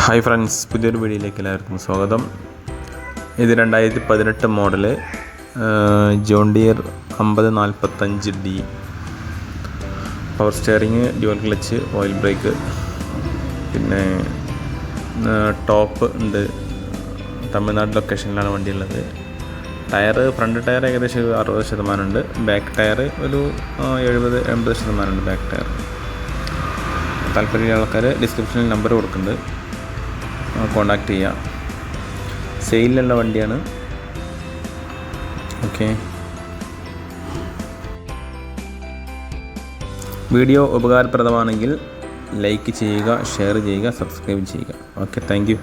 Hi friends, പുതിയൊരു വീഡിയോയിലേക്ക് എല്ലാവർക്കും സ്വാഗതം. ഇത് 2018 model John dear 5045D. Power steering, dual clutch, oil break, പിന്നെ ടോപ്പ് ഉണ്ട്. തമിഴ്നാട് ലൊക്കേഷനിലാണ് വണ്ടിയുള്ളത്. ഫ്രണ്ട് ടയർ ഏകദേശം 60% ഉണ്ട്. ബാക്ക് ടയർ ഒരു 70-80% ഉണ്ട് ബാക്ക് ടയർ. താല്പര്യമുള്ള ആൾക്കാർ ഡിസ്ക്രിപ്ഷനിൽ നമ്പർ കൊടുക്കുന്നുണ്ട്, കോണ്ടാക്ട് ചെയ്യാം. സെയിലുള്ള വണ്ടിയാണ്. ഓക്കെ, വീഡിയോ ഉപകാരപ്രദമാണെങ്കിൽ ലൈക്ക് ചെയ്യുക, ഷെയർ ചെയ്യുക, സബ്സ്ക്രൈബ് ചെയ്യുക. Okay, thank you.